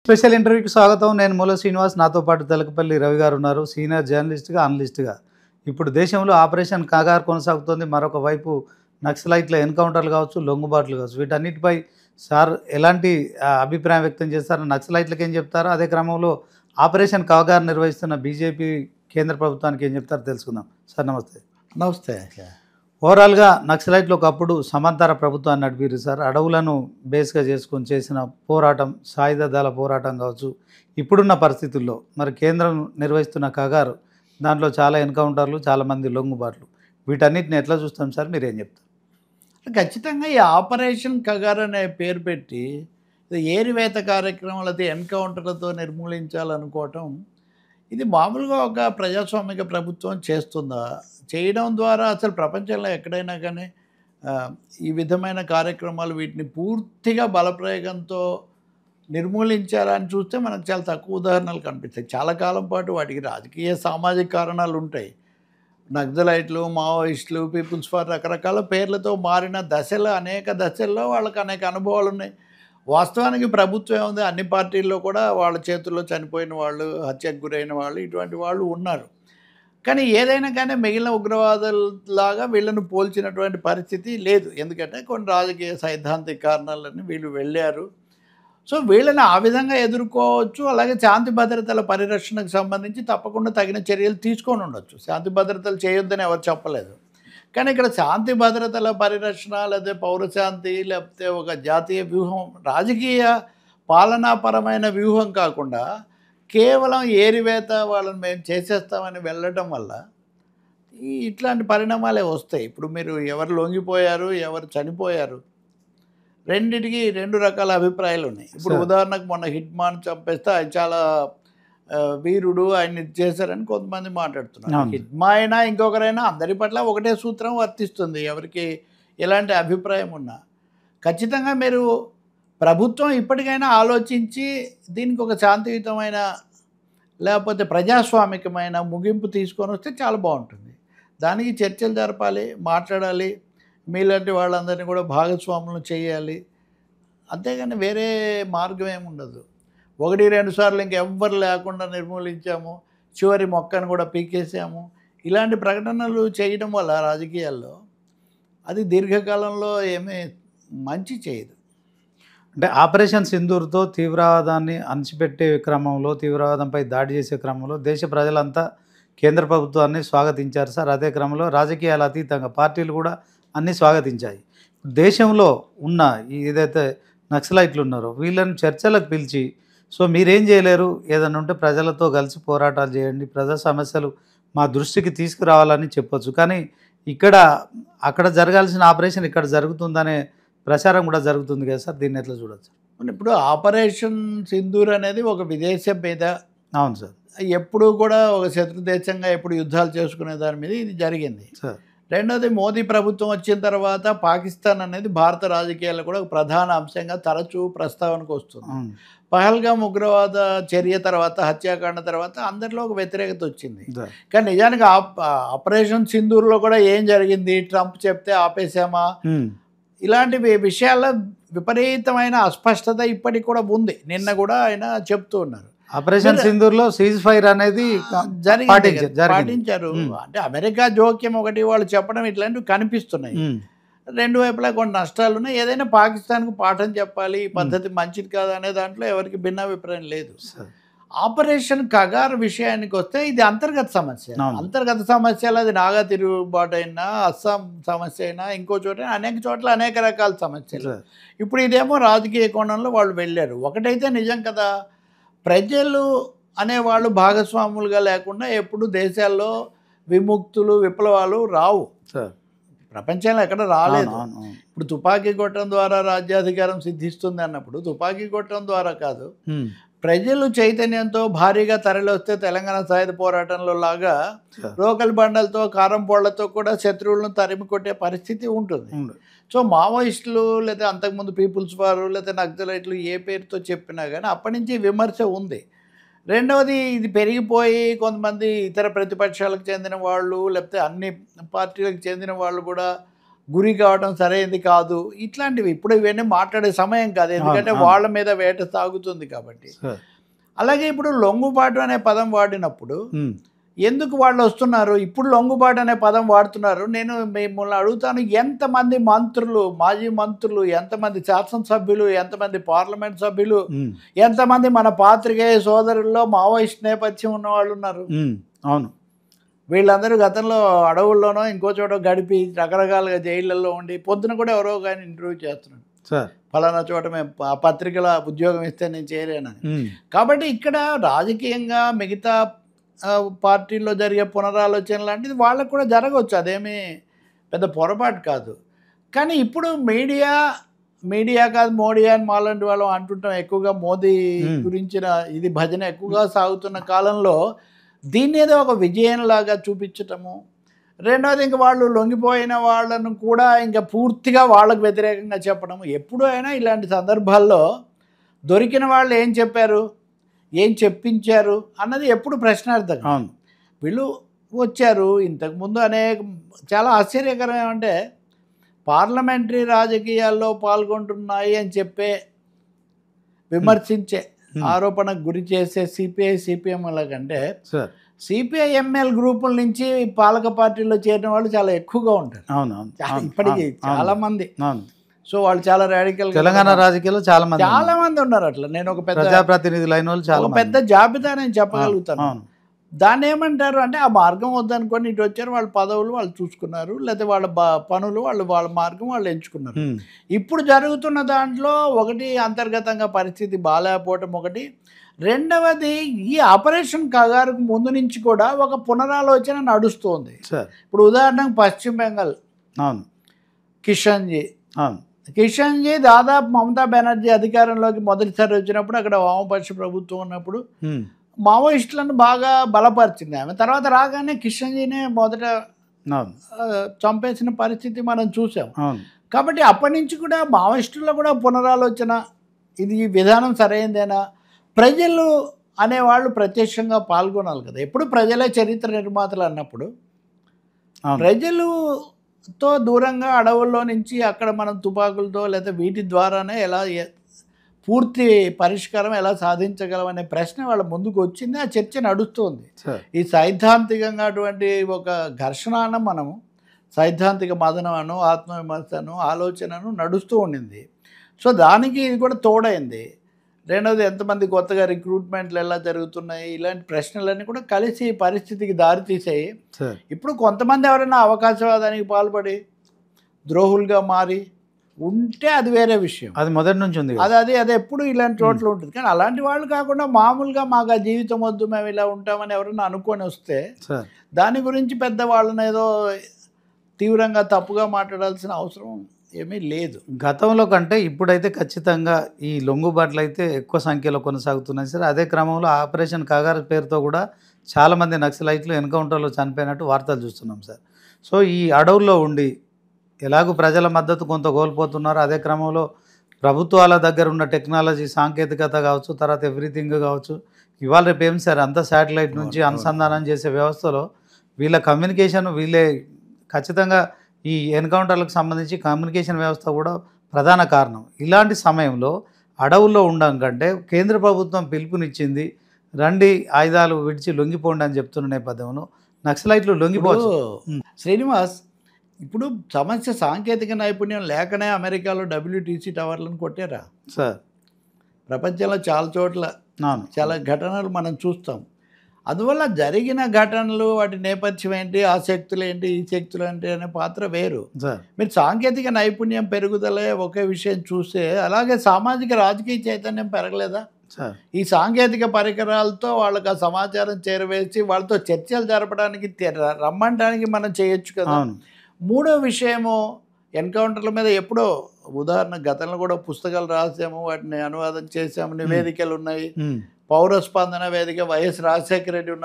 Special ఇంటర్వ్యూకి స్వాగతం. నేను మూల శ్రీనివాస్. నాతో పాటు తెలకపల్లి రవి గారు ఉన్నారు, సీనియర్ జర్నలిస్ట్గా, అనలిస్ట్గా. ఇప్పుడు దేశంలో ఆపరేషన్ కాగారు కొనసాగుతోంది. మరొక వైపు నక్సలైట్ల ఎన్కౌంటర్లు కావచ్చు, లొంగుబాట్లు కావచ్చు, వీటన్నిటిపై సార్ ఎలాంటి అభిప్రాయం వ్యక్తం చేస్తారు? నక్సలైట్లకు ఏం చెప్తారు? అదే క్రమంలో ఆపరేషన్ కాగారు నిర్వహిస్తున్న బీజేపీ కేంద్ర ప్రభుత్వానికి ఏం చెప్తారో తెలుసుకుందాం. సార్ నమస్తే. నమస్తే. ఓవరాల్గా నక్సలైట్లు ఒకప్పుడు సమాంతర ప్రభుత్వాన్ని నడిపారు సార్. అడవులను బేస్గా చేసుకొని చేసిన పోరాటం, సాయుధ దళ పోరాటం కావచ్చు. ఇప్పుడున్న పరిస్థితుల్లో మరి కేంద్రం నిర్వహిస్తున్న కగారు, దాంట్లో చాలా ఎన్కౌంటర్లు, చాలామంది లొంగుబాట్లు, వీటన్నిటిని ఎట్లా చూస్తాం సార్? మీరు ఏం చెప్తారు? ఖచ్చితంగా ఈ ఆపరేషన్ కగార్ అనే పేరు పెట్టి ఏరివేత కార్యక్రమాలు అయితే ఎన్కౌంటర్లతో నిర్మూలించాలనుకోవటం, ఇది మామూలుగా ఒక ప్రజాస్వామిక ప్రభుత్వం చేస్తుందా? చేయడం ద్వారా అసలు ప్రపంచంలో ఎక్కడైనా కానీ ఈ విధమైన కార్యక్రమాలు వీటిని పూర్తిగా బలప్రయోగంతో నిర్మూలించాలని చూస్తే మనకు చాలా తక్కువ ఉదాహరణలు కనిపిస్తాయి. చాలా కాలం పాటు వాటికి రాజకీయ సామాజిక కారణాలు ఉంటాయి. నక్సలైట్లు, మావోయిస్టులు, పీపుల్స్ ఫర్ రకరకాల పేర్లతో మారిన దశలు, అనేక దశల్లో వాళ్ళకి అనేక అనుభవాలు ఉన్నాయి. వాస్తవానికి ప్రభుత్వం ఏముంది, అన్ని పార్టీల్లో కూడా వాళ్ళ చేతుల్లో చనిపోయిన వాళ్ళు, హత్యకు గురైన వాళ్ళు, ఇటువంటి వాళ్ళు ఉన్నారు. కానీ ఏదైనా కానీ మిగిలిన ఉగ్రవాదులాగా వీళ్ళను పోల్చినటువంటి పరిస్థితి లేదు. ఎందుకంటే కొన్ని రాజకీయ సైద్ధాంతిక కారణాలని వీళ్ళు వెళ్ళారు. సో వీళ్ళని ఆ విధంగా ఎదుర్కోవచ్చు. అలాగే శాంతి భద్రతల పరిరక్షణకు సంబంధించి తప్పకుండా తగిన చర్యలు తీసుకొని ఉండొచ్చు. శాంతి భద్రతలు చేయొద్దని ఎవరు చెప్పలేదు. కానీ ఇక్కడ శాంతి భద్రతల పరిరక్షణ, లేకపోతే పౌరశాంతి, లేకపోతే ఒక జాతీయ వ్యూహం, రాజకీయ పాలనాపరమైన వ్యూహం కాకుండా కేవలం ఏరివేత వాళ్ళని మేము చేసేస్తామని వెళ్ళటం వల్ల ఇట్లాంటి పరిణామాలే వస్తాయి. ఇప్పుడు మీరు ఎవరు లొంగిపోయారు, ఎవరు చనిపోయారు, రెండిటికి రెండు రకాల అభిప్రాయాలు ఉన్నాయి. ఇప్పుడు ఉదాహరణకు మొన్న హిట్మాన్ చంపేస్తే ఆయన చాలా వీరుడు, ఆయన ఇది చేశారని కొంతమంది మాట్లాడుతున్నారు. హిట్మా అయినా ఇంకొకరైనా అందరి పట్ల ఒకటే సూత్రం వర్తిస్తుంది, ఎవరికి ఎలాంటి అభిప్రాయం ఉన్నా. ఖచ్చితంగా మీరు ప్రభుత్వం ఇప్పటికైనా ఆలోచించి దీనికి ఒక శాంతియుతమైన లేకపోతే ప్రజాస్వామికమైన ముగింపు తీసుకొని వస్తే చాలా బాగుంటుంది. దానికి చర్చలు జరపాలి, మాట్లాడాలి, మీలాంటి వాళ్ళందరినీ కూడా భాగస్వాములను చేయాలి. అంతేగాని వేరే మార్గం ఏమి ఉండదు. 1-2 సార్లు ఇంకెవ్వరు లేకుండా నిర్మూలించాము, చివరి మొక్కను కూడా పీకేసాము, ఇలాంటి ప్రకటనలు చేయడం వల్ల రాజకీయాల్లో అది దీర్ఘకాలంలో ఏమీ మంచి చేయదు. అంటే ఆపరేషన్ సింధూర్తో తీవ్రవాదాన్ని అణచిపెట్టే క్రమంలో, తీవ్రవాదంపై దాడి చేసే క్రమంలో దేశ ప్రజలంతా కేంద్ర ప్రభుత్వాన్ని స్వాగతించారు సార్. అదే క్రమంలో రాజకీయాల అతీతంగా పార్టీలు కూడా అన్నీ స్వాగతించాయి. దేశంలో ఉన్న ఏదైతే నక్సలైట్లు ఉన్నారో వీళ్ళని చర్చలకు పిలిచి, సో మీరేం చేయలేరు, ఏదైనా ఉంటే ప్రజలతో కలిసి పోరాటాలు చేయండి, ప్రజా సమస్యలు మా దృష్టికి తీసుకురావాలని చెప్పొచ్చు. కానీ అక్కడ జరగాల్సిన ఆపరేషన్ ఇక్కడ జరుగుతుందనే ప్రచారం కూడా జరుగుతుంది కదా సార్. దీన్ని ఎట్లా చూడొచ్చు? ఇప్పుడు ఆపరేషన్ సింధూర్ అనేది ఒక విదేశం మీద, అవును సార్, ఎప్పుడు కూడా ఒక శత్రు దేశంగా ఎప్పుడు యుద్ధాలు చేసుకునే దాని మీద ఇది జరిగింది సార్. రెండోది, మోదీ ప్రభుత్వం వచ్చిన తర్వాత పాకిస్తాన్ అనేది భారత రాజకీయాల్లో కూడా ఒక ప్రధాన అంశంగా తరచూ ప్రస్తావనకు వస్తుంది. పహల్గామ్ ఉగ్రవాద చర్య తర్వాత, హత్యాకాండ తర్వాత అందరిలో ఒక వ్యతిరేకత వచ్చింది. కానీ నిజానికి ఆపరేషన్ సింధూర్లో కూడా ఏం జరిగింది, ట్రంప్ చెప్తే ఆపేసామా, ఇలాంటి విషయాల్లో విపరీతమైన అస్పష్టత ఇప్పటికి కూడా ఉంది. నిన్న కూడా ఆయన చెప్తూ ఉన్నారు. ఆపరేషన్ సింధూర్లో సీజ్ ఫైర్ అనేది పాటించారు. అంటే అమెరికా జోక్యం ఒకటి వాళ్ళు చెప్పడం ఇట్లాంటివి కనిపిస్తున్నాయి. రెండు వైపులా కొన్ని నష్టాలు ఉన్నాయి. ఏదైనా పాకిస్తాన్కు పాఠం చెప్పాలి, ఈ పద్ధతి మంచిది కాదు అనే దాంట్లో ఎవరికి భిన్నాభిప్రాయం లేదు. ఆపరేషన్ కగార్ విషయానికి వస్తే ఇది అంతర్గత సమస్య. అంతర్గత సమస్యలు అది నాగా తిరుగుబాటు అయినా, అస్సాం సమస్య అయినా, ఇంకో చోట అనేక చోట్ల అనేక రకాల సమస్యలు. ఇప్పుడు ఇదేమో రాజకీయ కోణంలో వాళ్ళు వెళ్ళారు. ఒకటైతే నిజం కదా, ప్రజలు అనేవాళ్ళు భాగస్వాములుగా లేకుండా ఎప్పుడు దేశాల్లో విముక్తులు, విప్లవాలు రావు. ప్రపంచంలో ఎక్కడ రాలేదు. ఇప్పుడు తుపాకీ కొట్టడం ద్వారా రాజ్యాధికారం సిద్ధిస్తుంది అన్నప్పుడు తుపాకీ కొట్టడం ద్వారా కాదు, ప్రజలు చైతన్యంతో భారీగా తరలివస్తే తెలంగాణ సాయుధ పోరాటంలో లాగా రోకల్ బండలతో, కారం పొళ్లతో కూడా శత్రువులను తరిమి కొట్టే పరిస్థితి ఉంటుంది. సో మావోయిస్టులు లేదా అంతకుముందు పీపుల్స్ వారు లేదా నక్సలైట్లు ఏ పేరుతో చెప్పినా కానీ అప్పటి నుంచి విమర్శ ఉంది. రెండవది, ఇది పెరిగిపోయి కొంతమంది ఇతర ప్రతిపక్షాలకు చెందిన వాళ్ళు లేకపోతే అన్ని పార్టీలకు చెందిన వాళ్ళు కూడా గురి కావడం సరైనది కాదు. ఇట్లాంటివి ఇప్పుడు ఇవన్నీ మాట్లాడే సమయం కాదు, ఎందుకంటే వాళ్ళ మీద వేట సాగుతుంది కాబట్టి. అలాగే ఇప్పుడు లొంగుబాటు అనే పదం వాడినప్పుడు ఎందుకు వాళ్ళు వస్తున్నారు, ఇప్పుడు లొంగుబాటు అనే పదం వాడుతున్నారు? నేను మిమ్మల్ని అడుగుతాను, ఎంతమంది మంత్రులు, మాజీ మంత్రులు, ఎంతమంది శాసనసభ్యులు, ఎంతమంది పార్లమెంట్ సభ్యులు, ఎంతమంది మన పాత్రికేయ సోదరుల్లో మావోయిస్ట్ నేపథ్యం ఉన్న వాళ్ళు ఉన్నారు? అవును. వీళ్ళందరూ గతంలో అడవుల్లోనో ఇంకో చోట గడిపి రకరకాలుగా జైళ్ళల్లో ఉండి పొద్దున కూడా ఎవరో కానీ ఇంటర్వ్యూ చేస్తున్నాడు, ఫలానా చోట మేము ఆ పత్రికల ఉద్యోగం ఇస్తే నేను చేరానని. కాబట్టి ఇక్కడ రాజకీయంగా మిగతా పార్టీల్లో జరిగే పునరాలోచన లాంటిది వాళ్ళకు కూడా జరగవచ్చు, అదేమీ పెద్ద పొరపాటు కాదు. కానీ ఇప్పుడు మీడియా కాదు మోడీ అని మాలాంటి వాళ్ళు అంటుంటాం ఎక్కువగా, మోదీ గురించిన ఇది భజన ఎక్కువగా సాగుతున్న కాలంలో దీన్ని ఏదో ఒక విజయంలాగా చూపించటము, రెండవది ఇంక వాళ్ళు లొంగిపోయిన వాళ్ళను కూడా ఇంకా పూర్తిగా వాళ్ళకు వ్యతిరేకంగా చెప్పడము. ఎప్పుడు అయినా ఇలాంటి సందర్భాల్లో దొరికిన వాళ్ళు ఏం చెప్పారు, ఏం చెప్పించారు అన్నది ఎప్పుడు ప్రశ్నార్థం. అవును, వీళ్ళు వచ్చారు ఇంతకుముందు చాలా ఆశ్చర్యకరం ఏమంటే పార్లమెంటరీ రాజకీయాల్లో పాల్గొంటున్నాయి అని చెప్పే విమర్శించే ఆరోపణకు గురి చేసే సిపిఐ-సిపిఎంల కంటే సిపిఐ-ఎంఎల్ గ్రూపుల నుంచి పాలక పార్టీలో చేరిన వాళ్ళు చాలా ఎక్కువగా ఉంటారు. ఇప్పటికీ చాలా మంది. సో వాళ్ళు చాలా రాడికల్, తెలంగాణ రాజకీయాల్లో చాలా మంది ఉన్నారు అట్లా. నేను ఒక పెద్ద ప్రజాప్రతినిధులైన వాళ్ళు చాలా పెద్ద జాబితా నేను చెప్పగలుగుతాను. దాన్ని ఏమంటారు అంటే ఆ మార్గం వద్దనుకొని ఇటు వచ్చారు, వాళ్ళ పదవులు వాళ్ళు చూసుకున్నారు, లేకపోతే వాళ్ళ పనులు వాళ్ళ మార్గం వాళ్ళు ఎంచుకున్నారు. ఇప్పుడు జరుగుతున్న దాంట్లో ఒకటి అంతర్గతంగా పరిస్థితి బాగాలేకపోవటం ఒకటి, రెండవది ఈ ఆపరేషన్ కగారుకు ముందు నుంచి కూడా ఒక పునరాలోచన నడుస్తుంది. ఇప్పుడు ఉదాహరణకు పశ్చిమ బెంగాల్ కిషన్జీ దాదాపు మమతా బెనర్జీ అధికారంలోకి మొదటిసారి వచ్చినప్పుడు అక్కడ వామపక్ష ప్రభుత్వం ఉన్నప్పుడు మావోయిస్టులను బాగా బలపరిచింది ఆమె. తర్వాత రాగానే కిషన్జీనే మొదట చంపేసిన పరిస్థితి మనం చూసాం. కాబట్టి అప్పటి నుంచి కూడా మావోయిస్టుల్లో కూడా పునరాలోచన, ఇది ఈ విధానం సరైనదేనా, ప్రజలు అనేవాళ్ళు ప్రత్యక్షంగా పాల్గొనాలి కదా. ఎప్పుడు ప్రజలే చరిత్ర నిర్మాతలు అన్నప్పుడు ప్రజలుతో దూరంగా అడవుల్లో నుంచి అక్కడ మనం తుపాకులతో లేదా వీటి ద్వారానే ఎలా పూర్తి పరిష్కారం ఎలా సాధించగలం అనే ప్రశ్న వాళ్ళ ముందుకు వచ్చింది. ఆ చర్చ నడుస్తుంది. ఈ సైద్ధాంతికంగా అటువంటి ఒక ఘర్షణ మనము సైద్ధాంతిక మదనను, ఆత్మవిమర్శను, ఆలోచనను నడుస్తూ ఉండింది. సో దానికి ఇది కూడా తోడైంది. రెండవది ఎంతమంది కొత్తగా రిక్రూట్మెంట్లు ఎలా జరుగుతున్నాయి, ఇలాంటి ప్రశ్నలన్నీ కూడా కలిసి ఈ పరిస్థితికి దారితీసాయి. ఇప్పుడు కొంతమంది ఎవరైనా అవకాశవాదానికి పాల్పడి ద్రోహులుగా మారి ఉంటే అది వేరే విషయం, అది మొదటి నుంచి ఉంది, అది ఎప్పుడు ఇలాంటి చోట్ల ఉంటుంది. కానీ అలాంటి వాళ్ళు కాకుండా మామూలుగా మాకు ఆ జీవితం వద్దు, మేము ఇలా ఉంటామని ఎవరైనా అనుకొని వస్తే దాని గురించి పెద్ద వాళ్ళని ఏదో తీవ్రంగా తప్పుగా మాట్లాడాల్సిన అవసరం ఏమీ లేదు. గతంలో కంటే ఇప్పుడైతే ఖచ్చితంగా ఈ లొంగుబాట్లు అయితే ఎక్కువ సంఖ్యలో కొనసాగుతున్నాయి సార్. అదే క్రమంలో ఆపరేషన్ కగారు పేరుతో కూడా చాలామంది నక్సలైట్లు ఎన్కౌంటర్లో చనిపోయినట్టు వార్తలు చూస్తున్నాం సార్. సో ఈ అడవుల్లో ఉండి ఎలాగూ ప్రజల మద్దతు కొంత కోల్పోతున్నారు, అదే క్రమంలో ప్రభుత్వాల దగ్గర ఉన్న టెక్నాలజీ, సాంకేతికత కావచ్చు, తర్వాత ఎవ్రీథింగ్ కావచ్చు, ఇవాళ రేపు ఏం సార్ అంతా శాటిలైట్ నుంచి అనుసంధానం చేసే వ్యవస్థలో వీళ్ళ కమ్యూనికేషన్, వీళ్ళే ఖచ్చితంగా ఈ ఎన్కౌంటర్లకు సంబంధించి కమ్యూనికేషన్ వ్యవస్థ కూడా ప్రధాన కారణం. ఇలాంటి సమయంలో అడవుల్లో ఉండడం కంటే కేంద్ర ప్రభుత్వం పిలుపునిచ్చింది, రండి ఆయుధాలు విడిచి లొంగిపోండి అని చెప్తున్న నేపథ్యంలో నక్సలైట్లు లొంగిపోవచ్చు. శ్రీనివాస్, ఇప్పుడు సమస్య సాంకేతిక నైపుణ్యం లేకనే అమెరికాలో WTC టవర్లను కొట్టారా సార్? ప్రపంచంలో చాలా చోట్ల చాలా ఘటనలు మనం చూస్తాం. అందువల్ల జరిగిన ఘటనలు, వాటి నేపథ్యం ఏంటి, ఆ శక్తులు ఏంటి, ఈ శక్తులు ఏంటి అనే పాత్ర వేరు. మీరు సాంకేతిక నైపుణ్యం పెరుగుదలే ఒకే విషయం చూస్తే, అలాగే సామాజిక రాజకీయ చైతన్యం పెరగలేదా? ఈ సాంకేతిక పరికరాలతో వాళ్ళకి ఆ సమాచారం చేరవేసి వాళ్ళతో చర్చలు జరపడానికి రమ్మంటానికి మనం చేయొచ్చు కదా. మూడో విషయము, ఎన్కౌంటర్ల మీద ఎప్పుడో ఉదాహరణ గతంలో కూడా పుస్తకాలు రాసాము, వాటిని అనువాదం చేసాము, నివేదికలు ఉన్నాయి. పౌర స్పందన వేదిక వైఎస్ రాజశేఖర రెడ్డి ఉన్న